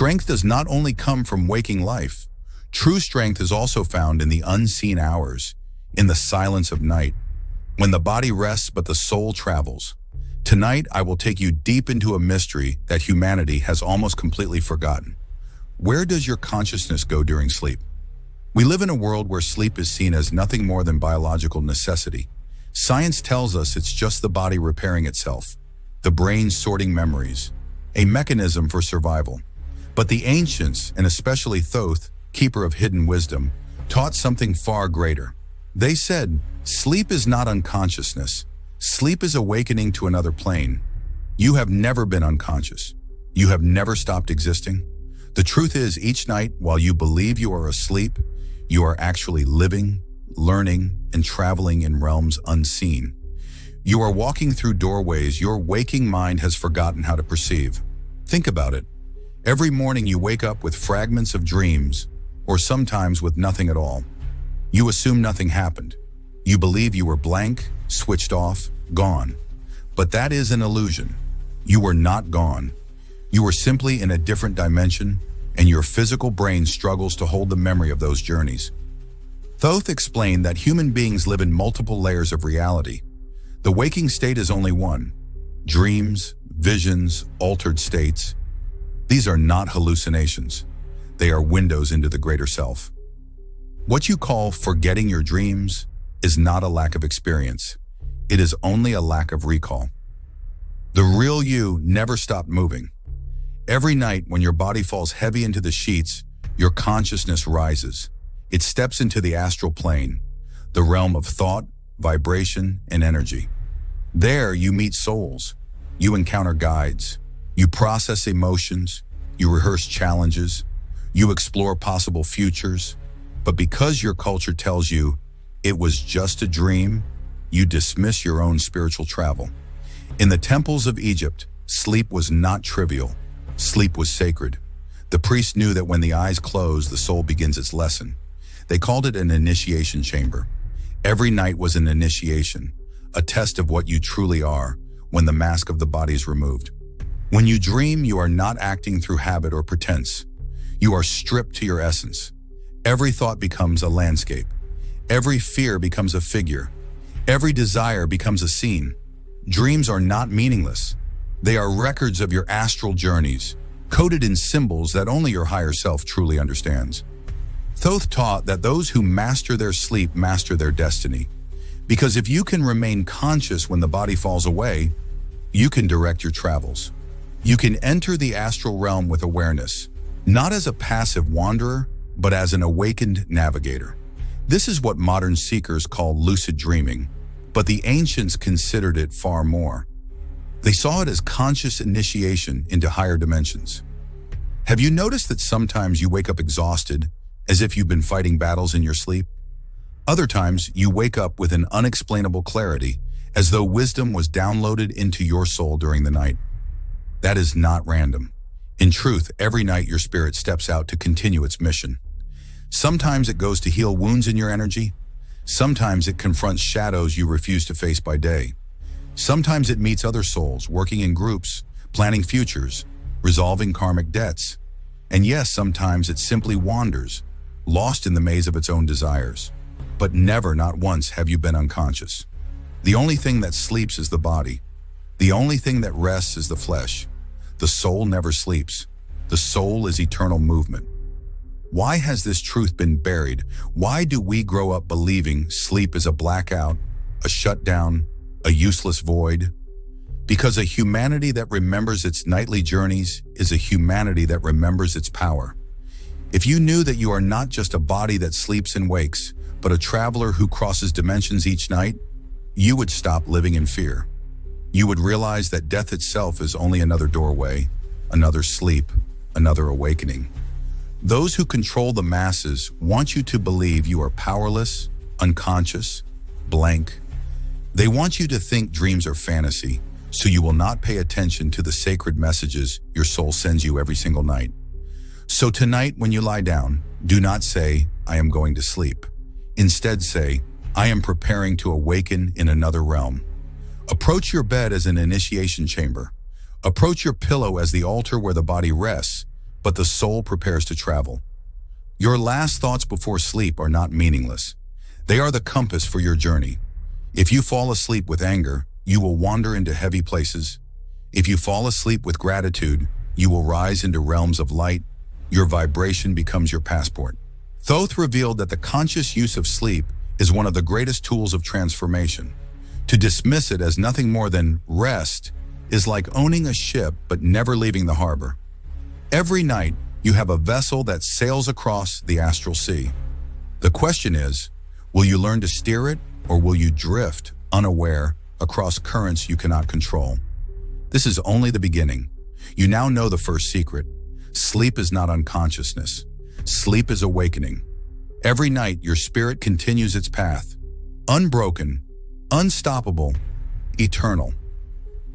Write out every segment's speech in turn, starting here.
Strength does not only come from waking life. True strength is also found in the unseen hours, in the silence of night, when the body rests but the soul travels. Tonight, I will take you deep into a mystery that humanity has almost completely forgotten. Where does your consciousness go during sleep? We live in a world where sleep is seen as nothing more than biological necessity. Science tells us it's just the body repairing itself, the brain sorting memories, a mechanism for survival. But the ancients, and especially Thoth, keeper of hidden wisdom, taught something far greater. They said, sleep is not unconsciousness. Sleep is awakening to another plane. You have never been unconscious. You have never stopped existing. The truth is, each night, while you believe you are asleep, you are actually living, learning, and traveling in realms unseen. You are walking through doorways your waking mind has forgotten how to perceive. Think about it. Every morning you wake up with fragments of dreams, or sometimes with nothing at all. You assume nothing happened. You believe you were blank, switched off, gone. But that is an illusion. You were not gone. You were simply in a different dimension, and your physical brain struggles to hold the memory of those journeys. Thoth explained that human beings live in multiple layers of reality. The waking state is only one. Dreams, visions, altered states. These are not hallucinations. They are windows into the greater self. What you call forgetting your dreams is not a lack of experience. It is only a lack of recall. The real you never stopped moving. Every night when your body falls heavy into the sheets, your consciousness rises. It steps into the astral plane, the realm of thought, vibration, and energy. There you meet souls. You encounter guides. You process emotions. You rehearse challenges. You explore possible futures. But because your culture tells you it was just a dream, you dismiss your own spiritual travel. In the temples of Egypt, sleep was not trivial. Sleep was sacred. The priest knew that when the eyes close, the soul begins its lesson. They called it an initiation chamber. Every night was an initiation, a test of what you truly are when the mask of the body is removed. When you dream, you are not acting through habit or pretense. You are stripped to your essence. Every thought becomes a landscape. Every fear becomes a figure. Every desire becomes a scene. Dreams are not meaningless. They are records of your astral journeys, coded in symbols that only your higher self truly understands. Thoth taught that those who master their sleep master their destiny. Because if you can remain conscious when the body falls away, you can direct your travels. You can enter the astral realm with awareness, not as a passive wanderer, but as an awakened navigator. This is what modern seekers call lucid dreaming, but the ancients considered it far more. They saw it as conscious initiation into higher dimensions. Have you noticed that sometimes you wake up exhausted, as if you've been fighting battles in your sleep? Other times, you wake up with an unexplainable clarity, as though wisdom was downloaded into your soul during the night. That is not random. In truth, every night your spirit steps out to continue its mission. Sometimes it goes to heal wounds in your energy. Sometimes it confronts shadows you refuse to face by day. Sometimes it meets other souls, working in groups, planning futures, resolving karmic debts. And yes, sometimes it simply wanders, lost in the maze of its own desires. But never, not once, have you been unconscious. The only thing that sleeps is the body. The only thing that rests is the flesh. The soul never sleeps. The soul is eternal movement. Why has this truth been buried? Why do we grow up believing sleep is a blackout, a shutdown, a useless void? Because a humanity that remembers its nightly journeys is a humanity that remembers its power. If you knew that you are not just a body that sleeps and wakes, but a traveler who crosses dimensions each night, you would stop living in fear. You would realize that death itself is only another doorway, another sleep, another awakening. Those who control the masses want you to believe you are powerless, unconscious, blank. They want you to think dreams are fantasy, so you will not pay attention to the sacred messages your soul sends you every single night. So tonight, when you lie down, do not say, "I am going to sleep." Instead say, "I am preparing to awaken in another realm." Approach your bed as an initiation chamber. Approach your pillow as the altar where the body rests, but the soul prepares to travel. Your last thoughts before sleep are not meaningless. They are the compass for your journey. If you fall asleep with anger, you will wander into heavy places. If you fall asleep with gratitude, you will rise into realms of light. Your vibration becomes your passport. Thoth revealed that the conscious use of sleep is one of the greatest tools of transformation. To dismiss it as nothing more than rest is like owning a ship but never leaving the harbor. Every night, you have a vessel that sails across the astral sea. The question is, will you learn to steer it, or will you drift, unaware, across currents you cannot control? This is only the beginning. You now know the first secret. Sleep is not unconsciousness. Sleep is awakening. Every night, your spirit continues its path, unbroken, unstoppable, eternal.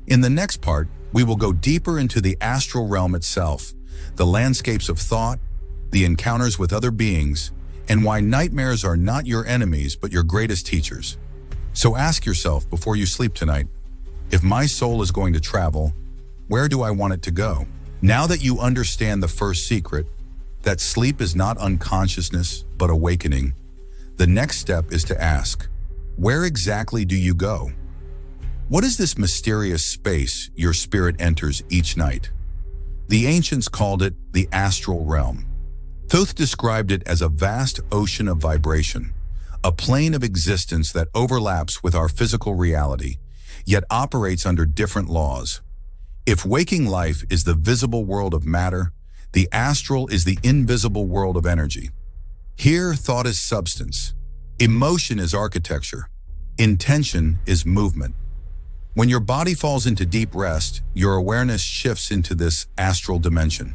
In the next part, we will go deeper into the astral realm itself, the landscapes of thought, the encounters with other beings, and why nightmares are not your enemies but your greatest teachers. So ask yourself before you sleep tonight, if my soul is going to travel, where do I want it to go? Now that you understand the first secret, that sleep is not unconsciousness but awakening, the next step is to ask, where exactly do you go? What is this mysterious space your spirit enters each night? The ancients called it the astral realm. Thoth described it as a vast ocean of vibration, a plane of existence that overlaps with our physical reality, yet operates under different laws. If waking life is the visible world of matter, the astral is the invisible world of energy. Here, thought is substance, emotion is architecture, intention is movement. When your body falls into deep rest, your awareness shifts into this astral dimension.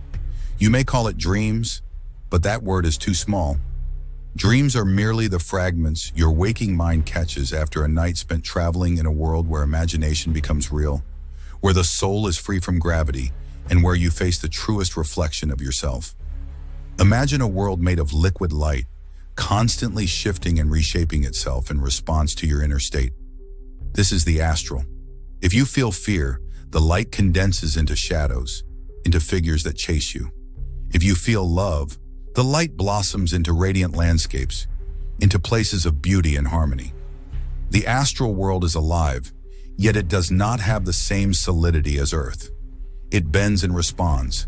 You may call it dreams, but that word is too small. Dreams are merely the fragments your waking mind catches after a night spent traveling in a world where imagination becomes real, where the soul is free from gravity, and where you face the truest reflection of yourself. Imagine a world made of liquid light, constantly shifting and reshaping itself in response to your inner state. This is the astral. If you feel fear, the light condenses into shadows, into figures that chase you. If you feel love, the light blossoms into radiant landscapes, into places of beauty and harmony. The astral world is alive, yet it does not have the same solidity as Earth. It bends and responds.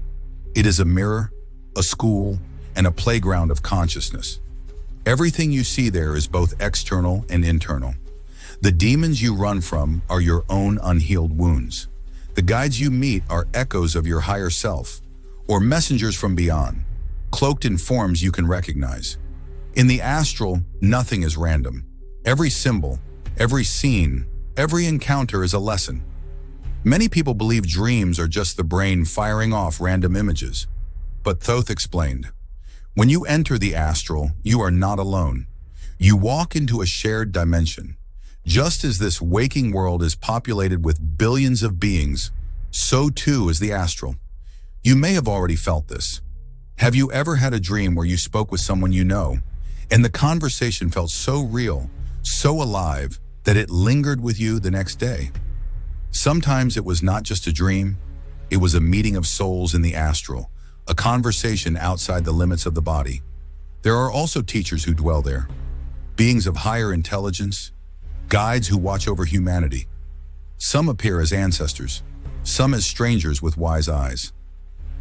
It is a mirror, a school, and a playground of consciousness. Everything you see there is both external and internal. The demons you run from are your own unhealed wounds. The guides you meet are echoes of your higher self, or messengers from beyond, cloaked in forms you can recognize. In the astral, nothing is random. Every symbol, every scene, every encounter is a lesson. Many people believe dreams are just the brain firing off random images. But Thoth explained, when you enter the astral, you are not alone. You walk into a shared dimension. Just as this waking world is populated with billions of beings, so too is the astral. You may have already felt this. Have you ever had a dream where you spoke with someone you know, and the conversation felt so real, so alive, that it lingered with you the next day? Sometimes it was not just a dream, it was a meeting of souls in the astral, a conversation outside the limits of the body. There are also teachers who dwell there, beings of higher intelligence, guides who watch over humanity. Some appear as ancestors, some as strangers with wise eyes.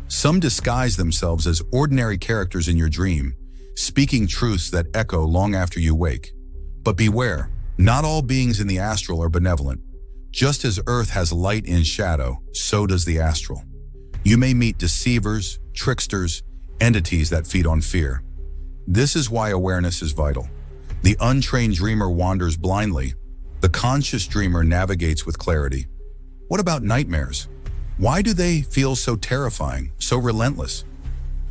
Some disguise themselves as ordinary characters in your dream, speaking truths that echo long after you wake. But beware, not all beings in the astral are benevolent. Just as Earth has light and shadow, so does the astral. You may meet deceivers, tricksters, entities that feed on fear. This is why awareness is vital. The untrained dreamer wanders blindly. The conscious dreamer navigates with clarity. What about nightmares? Why do they feel so terrifying, so relentless?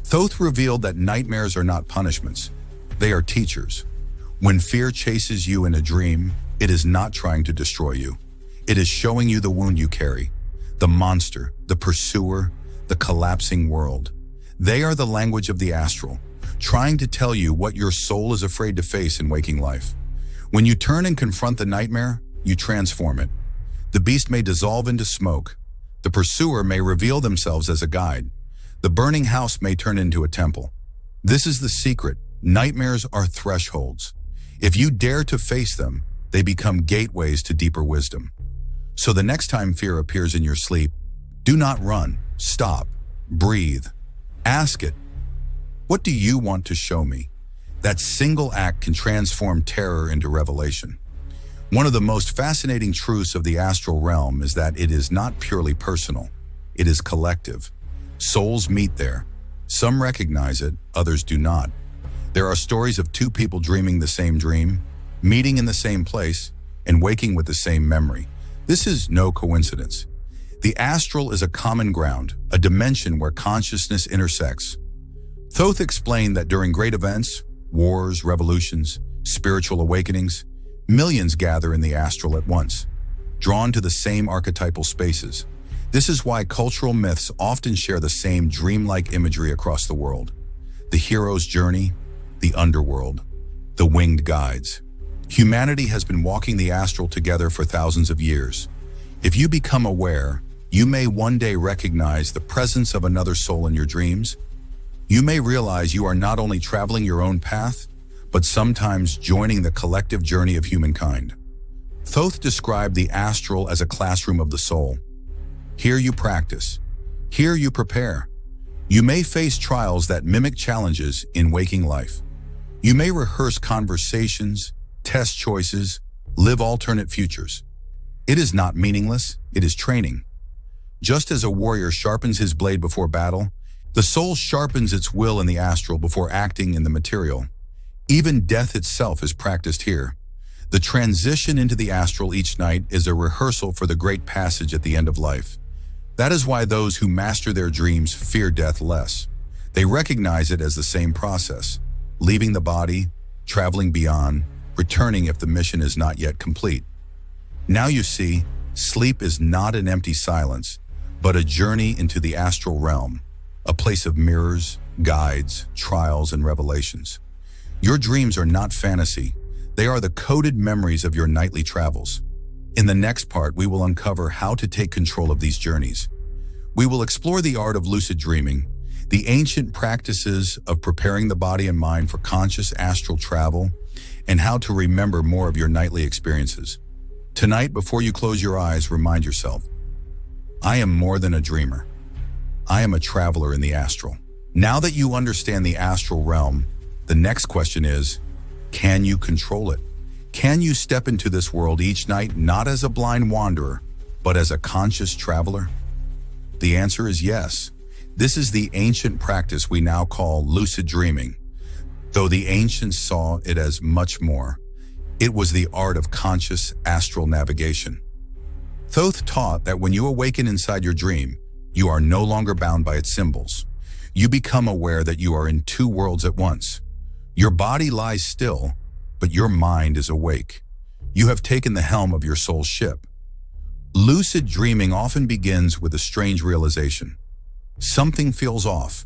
Thoth revealed that nightmares are not punishments. They are teachers. When fear chases you in a dream, it is not trying to destroy you. It is showing you the wound you carry, the monster, the pursuer, the collapsing world. They are the language of the astral, trying to tell you what your soul is afraid to face in waking life. When you turn and confront the nightmare, you transform it. The beast may dissolve into smoke. The pursuer may reveal themselves as a guide. The burning house may turn into a temple. This is the secret. Nightmares are thresholds. If you dare to face them, they become gateways to deeper wisdom. So the next time fear appears in your sleep, do not run. Stop. Breathe. Ask it, what do you want to show me? That single act can transform terror into revelation. One of the most fascinating truths of the astral realm is that it is not purely personal. It is collective. Souls meet there. Some recognize it, others do not. There are stories of two people dreaming the same dream, meeting in the same place, and waking with the same memory. This is no coincidence. The astral is a common ground, a dimension where consciousness intersects. Thoth explained that during great events, wars, revolutions, spiritual awakenings, millions gather in the astral at once, drawn to the same archetypal spaces. This is why cultural myths often share the same dreamlike imagery across the world. The hero's journey, the underworld, the winged guides. Humanity has been walking the astral together for thousands of years. If you become aware, you may one day recognize the presence of another soul in your dreams. You may realize you are not only traveling your own path, but sometimes joining the collective journey of humankind. Thoth described the astral as a classroom of the soul. Here you practice. Here you prepare. You may face trials that mimic challenges in waking life. You may rehearse conversations, test choices, live alternate futures. It is not meaningless, it is training. Just as a warrior sharpens his blade before battle, the soul sharpens its will in the astral before acting in the material. Even death itself is practiced here. The transition into the astral each night is a rehearsal for the great passage at the end of life. That is why those who master their dreams fear death less. They recognize it as the same process, leaving the body, traveling beyond, returning if the mission is not yet complete. Now you see, sleep is not an empty silence, but a journey into the astral realm, a place of mirrors, guides, trials, and revelations. Your dreams are not fantasy. They are the coded memories of your nightly travels. In the next part, we will uncover how to take control of these journeys. We will explore the art of lucid dreaming, the ancient practices of preparing the body and mind for conscious astral travel, and how to remember more of your nightly experiences. Tonight, before you close your eyes, remind yourself, I am more than a dreamer. I am a traveler in the astral. Now that you understand the astral realm, the next question is, can you control it? Can you step into this world each night not as a blind wanderer, but as a conscious traveler? The answer is yes. This is the ancient practice we now call lucid dreaming. Though the ancients saw it as much more, it was the art of conscious astral navigation. Thoth taught that when you awaken inside your dream, you are no longer bound by its symbols. You become aware that you are in two worlds at once. Your body lies still, but your mind is awake. You have taken the helm of your soul's ship. Lucid dreaming often begins with a strange realization. Something feels off.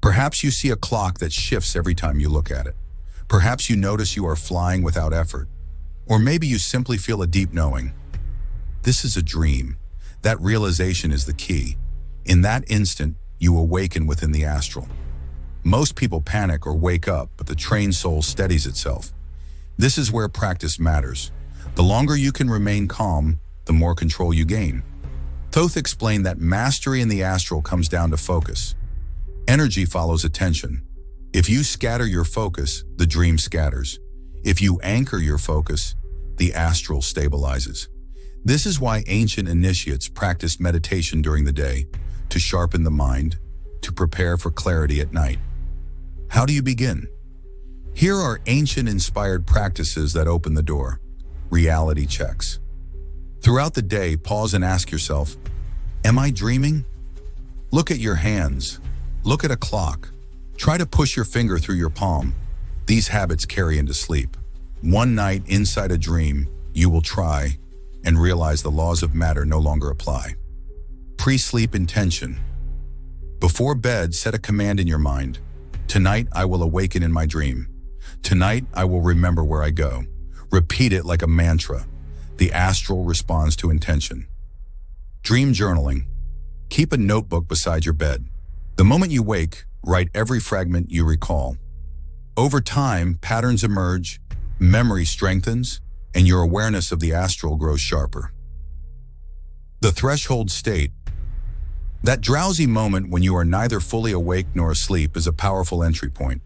Perhaps you see a clock that shifts every time you look at it. Perhaps you notice you are flying without effort. Or maybe you simply feel a deep knowing. This is a dream. That realization is the key. In that instant, you awaken within the astral. Most people panic or wake up, but the trained soul steadies itself. This is where practice matters. The longer you can remain calm, the more control you gain. Thoth explained that mastery in the astral comes down to focus. Energy follows attention. If you scatter your focus, the dream scatters. If you anchor your focus, the astral stabilizes. This is why ancient initiates practiced meditation during the day, to sharpen the mind, to prepare for clarity at night. How do you begin? Here are ancient inspired practices that open the door. Reality checks. Throughout the day, pause and ask yourself, am I dreaming? Look at your hands. Look at a clock. Try to push your finger through your palm. These habits carry into sleep. One night inside a dream, you will try and realize the laws of matter no longer apply. Pre-sleep intention. Before bed, set a command in your mind. Tonight, I will awaken in my dream. Tonight, I will remember where I go. Repeat it like a mantra. The astral responds to intention. Dream journaling. Keep a notebook beside your bed. The moment you wake, write every fragment you recall. Over time, patterns emerge, memory strengthens, and your awareness of the astral grows sharper. The threshold state. That drowsy moment when you are neither fully awake nor asleep is a powerful entry point.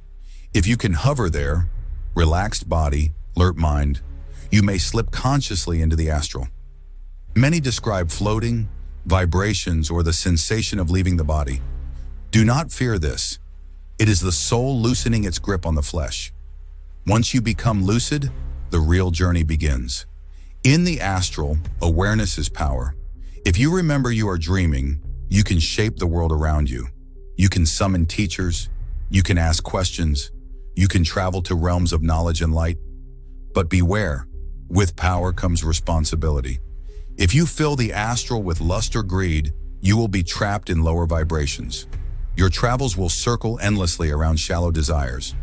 If you can hover there, relaxed body, alert mind, you may slip consciously into the astral. Many describe floating, vibrations, or the sensation of leaving the body. Do not fear this. It is the soul loosening its grip on the flesh. Once you become lucid, the real journey begins. In the astral, awareness is power. If you remember you are dreaming, you can shape the world around you. You can summon teachers, you can ask questions, you can travel to realms of knowledge and light. But beware, with power comes responsibility. If you fill the astral with lust or greed, you will be trapped in lower vibrations. Your travels will circle endlessly around shallow desires.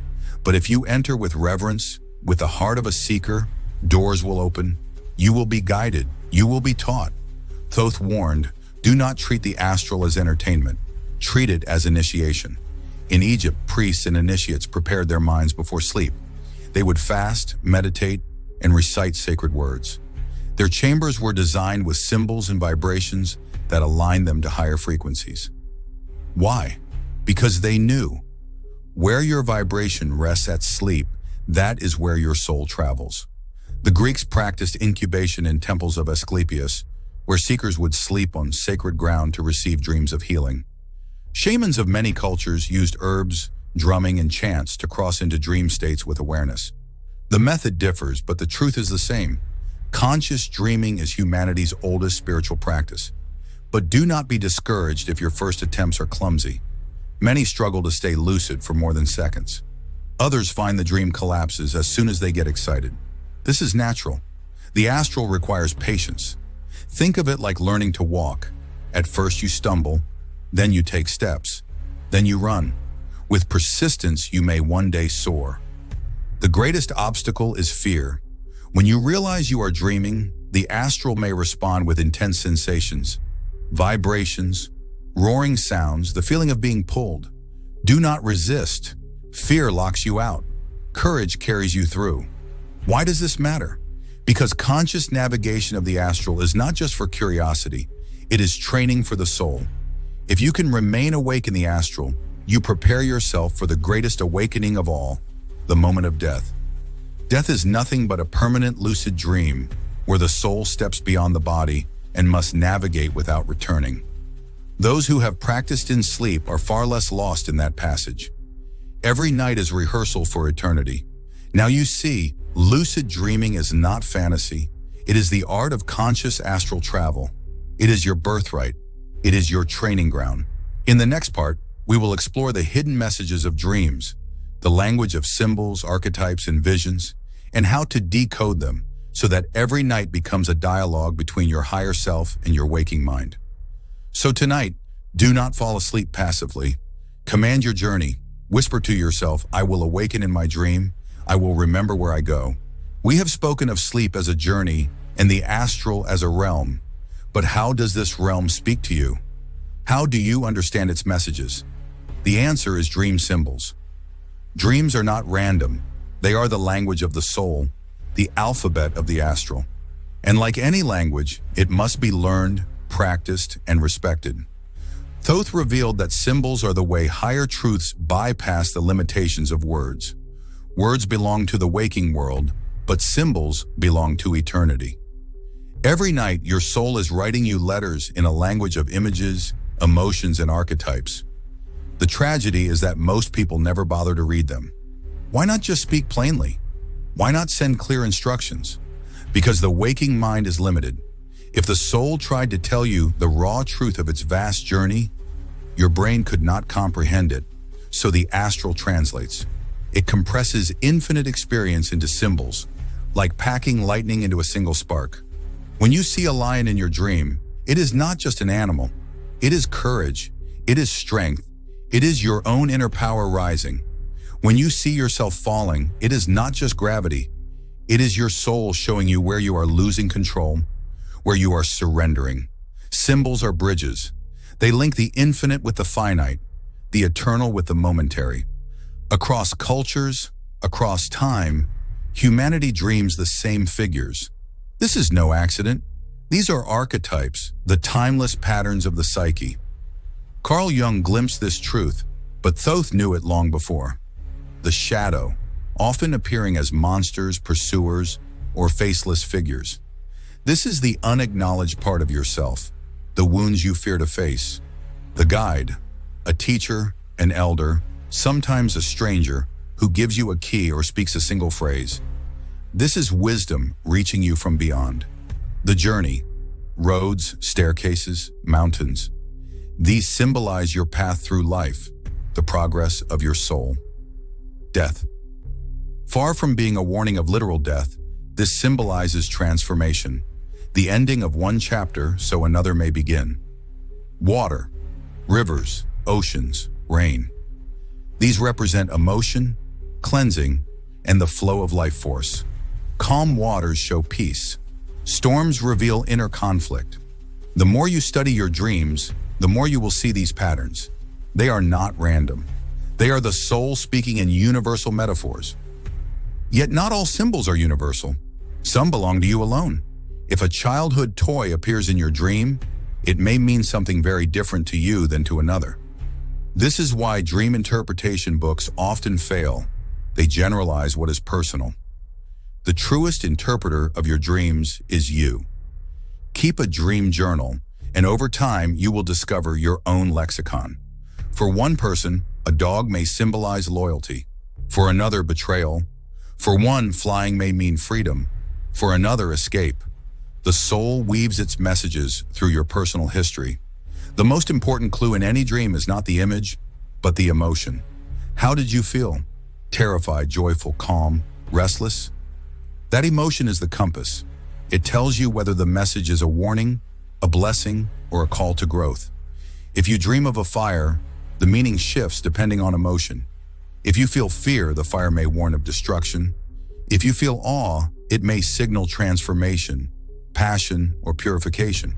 But if you enter with reverence, with the heart of a seeker, doors will open. You will be guided. You will be taught. Thoth warned, do not treat the astral as entertainment. Treat it as initiation. In Egypt, priests and initiates prepared their minds before sleep. They would fast, meditate, and recite sacred words. Their chambers were designed with symbols and vibrations that aligned them to higher frequencies. Why? Because they knew, where your vibration rests at sleep, that is where your soul travels. The Greeks practiced incubation in temples of Asclepius, where seekers would sleep on sacred ground to receive dreams of healing. Shamans of many cultures used herbs, drumming, and chants to cross into dream states with awareness. The method differs, but the truth is the same. Conscious dreaming is humanity's oldest spiritual practice. But do not be discouraged if your first attempts are clumsy. Many struggle to stay lucid for more than seconds. Others find the dream collapses as soon as they get excited. This is natural. The astral requires patience. Think of it like learning to walk. At first you stumble, then you take steps, then you run. With persistence, you may one day soar. The greatest obstacle is fear. When you realize you are dreaming, the astral may respond with intense sensations, vibrations, roaring sounds, the feeling of being pulled. Do not resist. Fear locks you out. Courage carries you through. Why does this matter? Because conscious navigation of the astral is not just for curiosity, it is training for the soul. If you can remain awake in the astral, you prepare yourself for the greatest awakening of all, the moment of death. Death is nothing but a permanent lucid dream where the soul steps beyond the body and must navigate without returning. Those who have practiced in sleep are far less lost in that passage. Every night is rehearsal for eternity. Now you see, lucid dreaming is not fantasy. It is the art of conscious astral travel. It is your birthright. It is your training ground. In the next part, we will explore the hidden messages of dreams, the language of symbols, archetypes, and visions, and how to decode them so that every night becomes a dialogue between your higher self and your waking mind. So tonight, do not fall asleep passively. Command your journey. Whisper to yourself, I will awaken in my dream. I will remember where I go. We have spoken of sleep as a journey and the astral as a realm. But how does this realm speak to you? How do you understand its messages? The answer is dream symbols. Dreams are not random. They are the language of the soul, the alphabet of the astral. And like any language, it must be learned, practiced, and respected. Thoth revealed that symbols are the way higher truths bypass the limitations of words. Words belong to the waking world, but symbols belong to eternity. Every night, your soul is writing you letters in a language of images, emotions, and archetypes. The tragedy is that most people never bother to read them. Why not just speak plainly? Why not send clear instructions? Because the waking mind is limited. If the soul tried to tell you the raw truth of its vast journey, your brain could not comprehend it, so the astral translates. It compresses infinite experience into symbols, like packing lightning into a single spark. When you see a lion in your dream, it is not just an animal. It is courage. It is strength. It is your own inner power rising. When you see yourself falling, it is not just gravity. It is your soul showing you where you are losing control, where you are surrendering. Symbols are bridges. They link the infinite with the finite. the eternal with the momentary. Across cultures, across time, humanity dreams the same figures. This is no accident. These are archetypes, the timeless patterns of the psyche. Carl Jung glimpsed this truth, but Thoth knew it long before. The shadow, often appearing as monsters, pursuers, or faceless figures. This is the unacknowledged part of yourself, the wounds you fear to face. The guide, a teacher, an elder, sometimes a stranger, who gives you a key or speaks a single phrase. This is wisdom reaching you from beyond. The journey, roads, staircases, mountains. These symbolize your path through life, the progress of your soul. Death. Far from being a warning of literal death, this symbolizes transformation, the ending of one chapter so another may begin. Water, rivers, oceans, rain. These represent emotion, cleansing, and the flow of life force. Calm waters show peace. Storms reveal inner conflict. The more you study your dreams, the more you will see these patterns. They are not random. They are the soul speaking in universal metaphors. Yet not all symbols are universal. Some belong to you alone. If a childhood toy appears in your dream, it may mean something very different to you than to another. This is why dream interpretation books often fail. They generalize what is personal. The truest interpreter of your dreams is you. Keep a dream journal, and over time you will discover your own lexicon. For one person, a dog may symbolize loyalty. For another, betrayal. For one, flying may mean freedom. For another, escape. The soul weaves its messages through your personal history. The most important clue in any dream is not the image, but the emotion. How did you feel? Terrified, joyful, calm, restless? That emotion is the compass. It tells you whether the message is a warning, a blessing, or a call to growth. If you dream of a fire, the meaning shifts depending on emotion. If you feel fear, the fire may warn of destruction. If you feel awe, it may signal transformation, passion, or purification.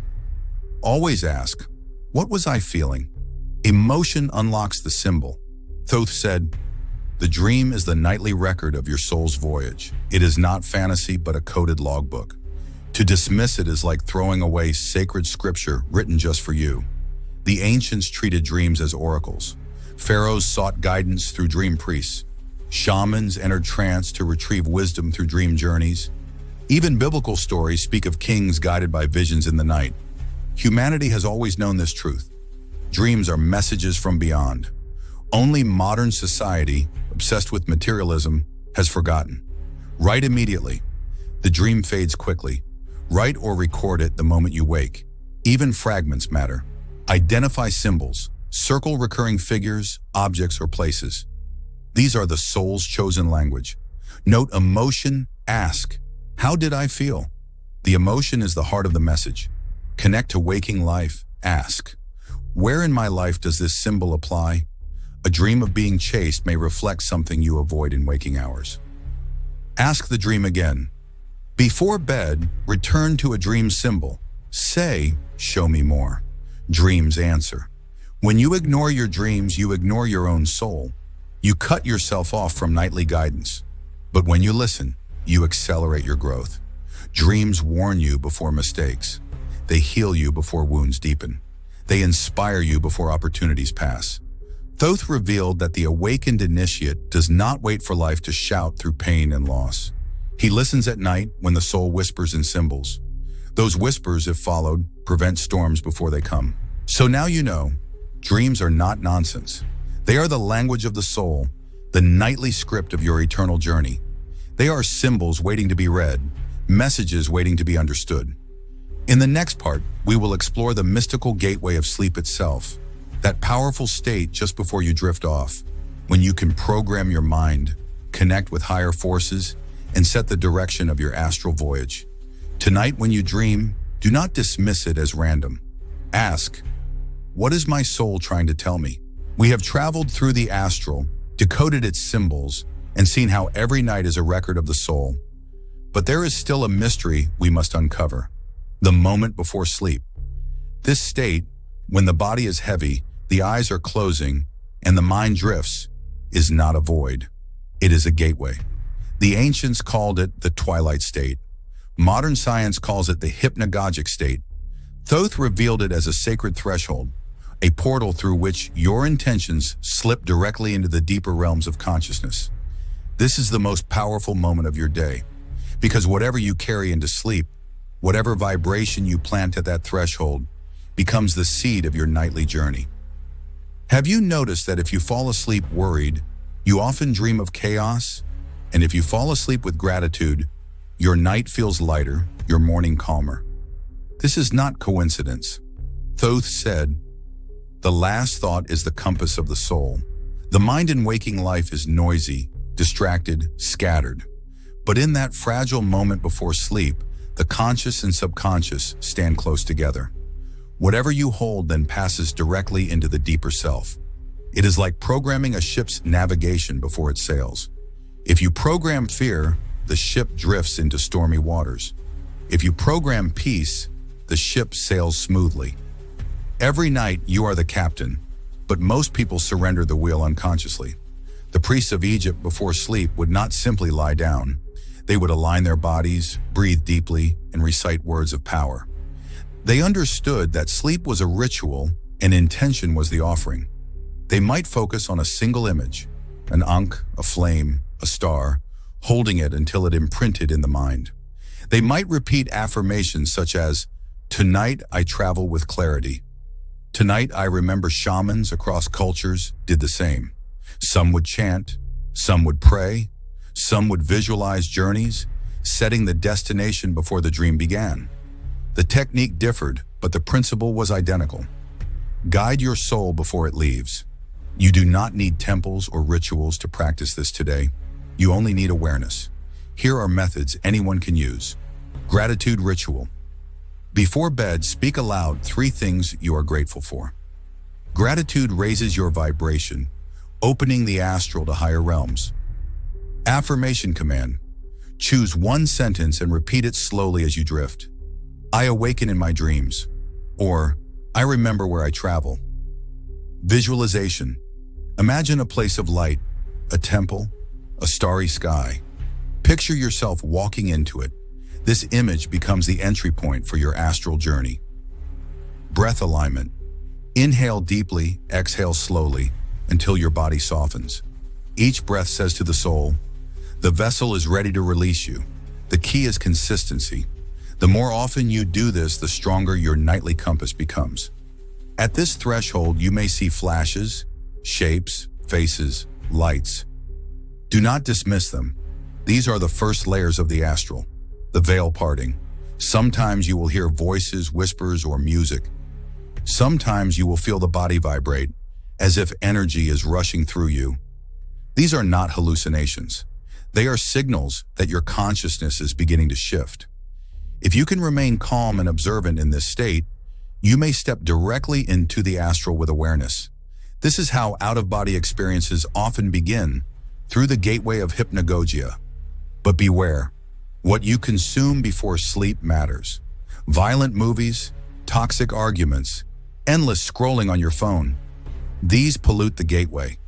Always ask, what was I feeling? Emotion unlocks the symbol. Thoth said, the dream is the nightly record of your soul's voyage. It is not fantasy, but a coded logbook. To dismiss it is like throwing away sacred scripture written just for you. The ancients treated dreams as oracles. Pharaohs sought guidance through dream priests. Shamans entered trance to retrieve wisdom through dream journeys. Even biblical stories speak of kings guided by visions in the night. Humanity has always known this truth. Dreams are messages from beyond. Only modern society, obsessed with materialism, has forgotten. Write immediately. The dream fades quickly. Write or record it the moment you wake. Even fragments matter. Identify symbols. Circle recurring figures, objects, or places. These are the soul's chosen language. Note emotion, ask, how did I feel? The emotion is the heart of the message. Connect to waking life, ask, where in my life does this symbol apply? A dream of being chased may reflect something you avoid in waking hours. Ask the dream again. Before bed, return to a dream symbol. Say, show me more. Dreams answer. When you ignore your dreams, you ignore your own soul. You cut yourself off from nightly guidance. But when you listen, you accelerate your growth. Dreams warn you before mistakes. They heal you before wounds deepen. They inspire you before opportunities pass. Thoth revealed that the awakened initiate does not wait for life to shout through pain and loss. He listens at night when the soul whispers in symbols. Those whispers, if followed, prevent storms before they come. So now you know, dreams are not nonsense. They are the language of the soul, the nightly script of your eternal journey. They are symbols waiting to be read, messages waiting to be understood. In the next part, we will explore the mystical gateway of sleep itself, that powerful state just before you drift off, when you can program your mind, connect with higher forces, and set the direction of your astral voyage. Tonight, when you dream, do not dismiss it as random. Ask, what is my soul trying to tell me? We have traveled through the astral, decoded its symbols, and seen how every night is a record of the soul. But there is still a mystery we must uncover: the moment before sleep. This state, when the body is heavy, the eyes are closing, and the mind drifts, is not a void. It is a gateway. The ancients called it the twilight state. Modern science calls it the hypnagogic state. Thoth revealed it as a sacred threshold, a portal through which your intentions slip directly into the deeper realms of consciousness. This is the most powerful moment of your day, because whatever you carry into sleep, whatever vibration you plant at that threshold, becomes the seed of your nightly journey. Have you noticed that if you fall asleep worried, you often dream of chaos? And if you fall asleep with gratitude, your night feels lighter, your morning calmer. This is not coincidence. Thoth said, "The last thought is the compass of the soul." The mind in waking life is noisy, distracted, scattered. But in that fragile moment before sleep, the conscious and subconscious stand close together. Whatever you hold then passes directly into the deeper self. It is like programming a ship's navigation before it sails. If you program fear, the ship drifts into stormy waters. If you program peace, the ship sails smoothly. Every night you are the captain, but most people surrender the wheel unconsciously. The priests of Egypt before sleep would not simply lie down. They would align their bodies, breathe deeply, and recite words of power. They understood that sleep was a ritual and intention was the offering. They might focus on a single image, an ankh, a flame, a star, holding it until it imprinted in the mind. They might repeat affirmations such as, "Tonight I travel with clarity." Tonight I remember shamans across cultures did the same. Some would chant, some would pray, some would visualize journeys, setting the destination before the dream began. The technique differed, but the principle was identical. Guide your soul before it leaves. You do not need temples or rituals to practice this today. You only need awareness. Here are methods anyone can use. Gratitude ritual. Before bed, speak aloud 3 things you are grateful for. Gratitude raises your vibration, opening the astral to higher realms. Affirmation command. Choose one sentence and repeat it slowly as you drift. I awaken in my dreams, or I remember where I travel. Visualization. Imagine a place of light, a temple, a starry sky. Picture yourself walking into it. This image becomes the entry point for your astral journey. Breath alignment. Inhale deeply, exhale slowly, until your body softens. Each breath says to the soul, the vessel is ready to release you. The key is consistency. The more often you do this, the stronger your nightly compass becomes. At this threshold, you may see flashes, shapes, faces, lights. Do not dismiss them. These are the first layers of the astral, the veil parting. Sometimes you will hear voices, whispers, or music. Sometimes you will feel the body vibrate, as if energy is rushing through you. These are not hallucinations. They are signals that your consciousness is beginning to shift. If you can remain calm and observant in this state, you may step directly into the astral with awareness. This is how out-of-body experiences often begin, through the gateway of hypnagogia. But beware, what you consume before sleep matters. Violent movies, toxic arguments, endless scrolling on your phone. These pollute the gateway.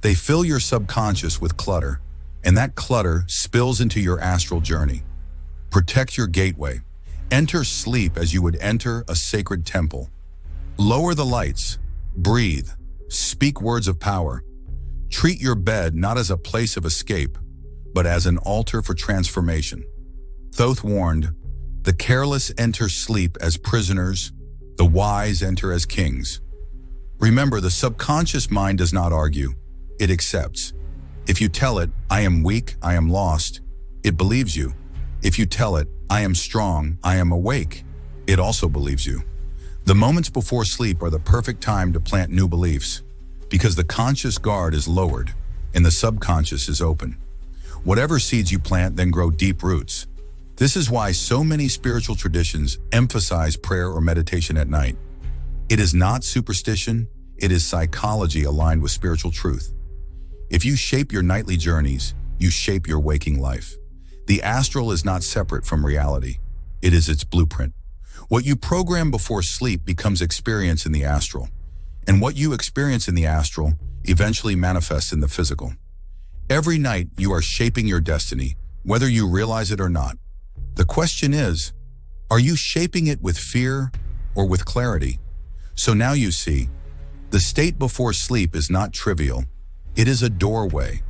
They fill your subconscious with clutter, and that clutter spills into your astral journey. Protect your gateway. Enter sleep as you would enter a sacred temple. Lower the lights. Breathe. Speak words of power. Treat your bed not as a place of escape, but as an altar for transformation. Thoth warned, the careless enter sleep as prisoners, the wise enter as kings. Remember, the subconscious mind does not argue, it accepts. If you tell it, I am weak, I am lost, it believes you. If you tell it, I am strong, I am awake, it also believes you. The moments before sleep are the perfect time to plant new beliefs, because the conscious guard is lowered and the subconscious is open. Whatever seeds you plant then grow deep roots. This is why so many spiritual traditions emphasize prayer or meditation at night. It is not superstition, it is psychology aligned with spiritual truth. If you shape your nightly journeys, you shape your waking life. The astral is not separate from reality. It is its blueprint. What you program before sleep becomes experience in the astral. And what you experience in the astral eventually manifests in the physical. Every night you are shaping your destiny, whether you realize it or not. The question is, are you shaping it with fear or with clarity? So now you see, the state before sleep is not trivial. It is a doorway.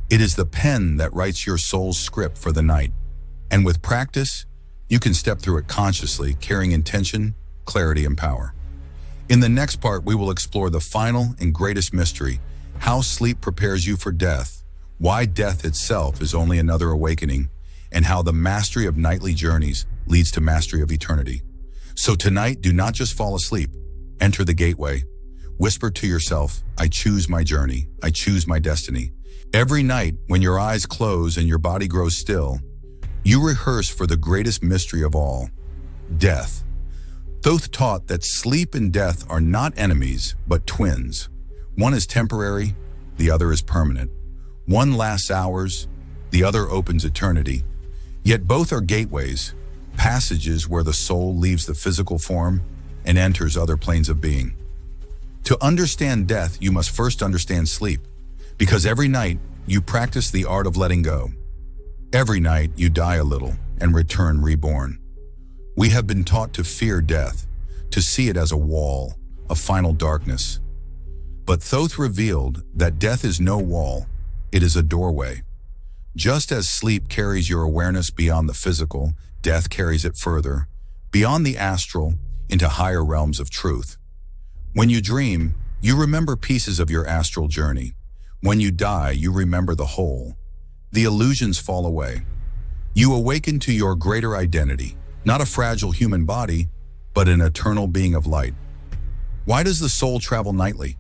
It is the pen that writes your soul's script for the night. And with practice, you can step through it consciously, carrying intention, clarity, and power. In the next part, we will explore the final and greatest mystery, how sleep prepares you for death, why death itself is only another awakening, and how the mastery of nightly journeys leads to mastery of eternity. So tonight, do not just fall asleep. Enter the gateway. Whisper to yourself, I choose my journey. I choose my destiny. Every night, when your eyes close and your body grows still, you rehearse for the greatest mystery of all, death. Thoth taught that sleep and death are not enemies, but twins. One is temporary, the other is permanent. One lasts hours, the other opens eternity. Yet both are gateways, passages where the soul leaves the physical form and enters other planes of being. To understand death, you must first understand sleep, because every night you practice the art of letting go. Every night you die a little and return reborn. We have been taught to fear death, to see it as a wall, a final darkness. But Thoth revealed that death is no wall, it is a doorway. Just as sleep carries your awareness beyond the physical, death carries it further, beyond the astral, into higher realms of truth. When you dream, you remember pieces of your astral journey. When you die, you remember the whole. The illusions fall away. You awaken to your greater identity, not a fragile human body, but an eternal being of light. Why does the soul travel nightly?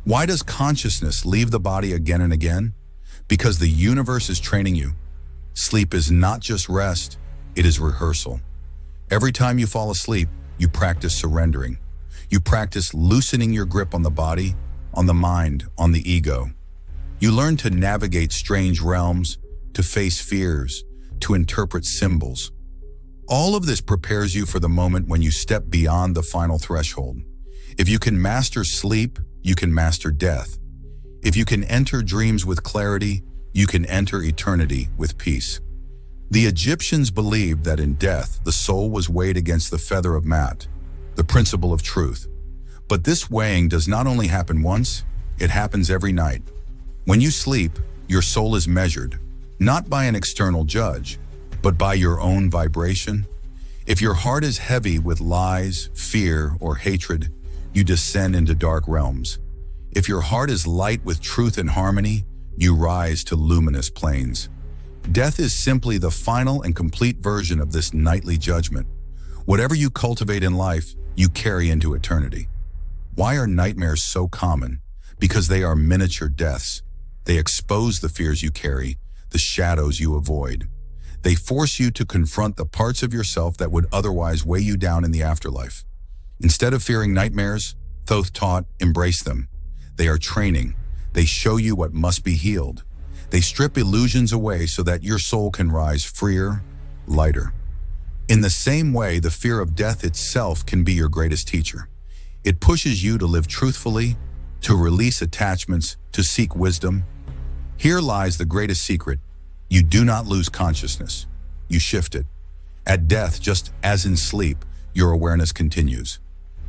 Why does consciousness leave the body again and again? Because the universe is training you. Sleep is not just rest, it is rehearsal. Every time you fall asleep, you practice surrendering. You practice loosening your grip on the body, on the mind, on the ego. You learn to navigate strange realms, to face fears, to interpret symbols. All of this prepares you for the moment when you step beyond the final threshold. If you can master sleep, you can master death. If you can enter dreams with clarity, you can enter eternity with peace. The Egyptians believed that in death, the soul was weighed against the feather of Mat, the principle of truth. But this weighing does not only happen once, it happens every night. When you sleep, your soul is measured, not by an external judge, but by your own vibration. If your heart is heavy with lies, fear, or hatred, you descend into dark realms. If your heart is light with truth and harmony, you rise to luminous planes. Death is simply the final and complete version of this nightly judgment. Whatever you cultivate in life, you carry into eternity. Why are nightmares so common? Because they are miniature deaths. They expose the fears you carry, the shadows you avoid. They force you to confront the parts of yourself that would otherwise weigh you down in the afterlife. Instead of fearing nightmares, Thoth taught, embrace them. They are training. They show you what must be healed. They strip illusions away so that your soul can rise freer, lighter. In the same way, the fear of death itself can be your greatest teacher. It pushes you to live truthfully, to release attachments, to seek wisdom. Here lies the greatest secret. You do not lose consciousness. You shift it. At death, just as in sleep, your awareness continues.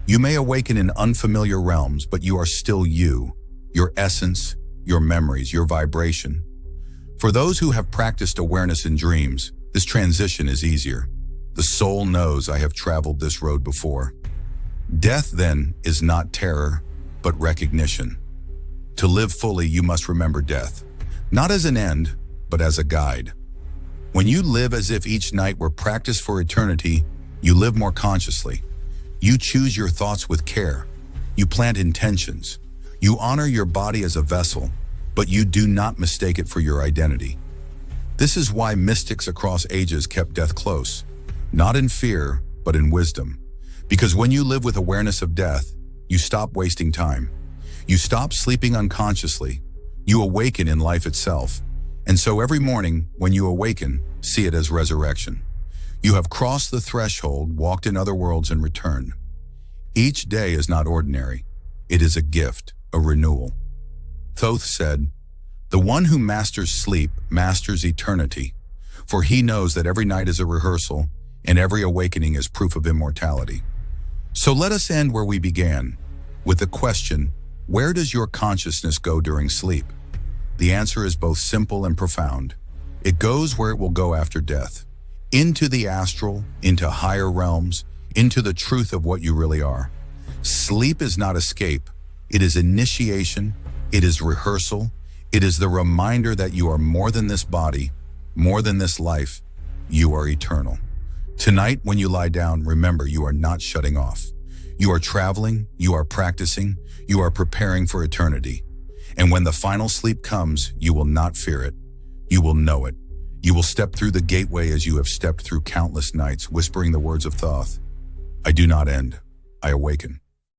You may awaken in unfamiliar realms, but you are still you, your essence, your memories, your vibration. For those who have practiced awareness in dreams, this transition is easier. The soul knows I have traveled this road before. Death, then, is not terror, but recognition. To live fully, you must remember death, not as an end, but as a guide. When you live as if each night were practiced for eternity, you live more consciously. You choose your thoughts with care. You plant intentions. You honor your body as a vessel, but you do not mistake it for your identity. This is why mystics across ages kept death close, not in fear, but in wisdom. Because when you live with awareness of death, you stop wasting time. You stop sleeping unconsciously. You awaken in life itself. And so every morning, when you awaken, see it as resurrection. You have crossed the threshold, walked in other worlds, and returned. Each day is not ordinary. It is a gift, a renewal. Thoth said, "The one who masters sleep masters eternity, for he knows that every night is a rehearsal and every awakening is proof of immortality." So let us end where we began, with the question, where does your consciousness go during sleep? The answer is both simple and profound. It goes where it will go after death, into the astral, into higher realms, into the truth of what you really are. Sleep is not escape. It is initiation. It is rehearsal. It is the reminder that you are more than this body, more than this life. You are eternal. Tonight, when you lie down, remember you are not shutting off. You are traveling, you are practicing, you are preparing for eternity. And when the final sleep comes, you will not fear it. You will know it. You will step through the gateway as you have stepped through countless nights, whispering the words of Thoth. I do not end. I awaken.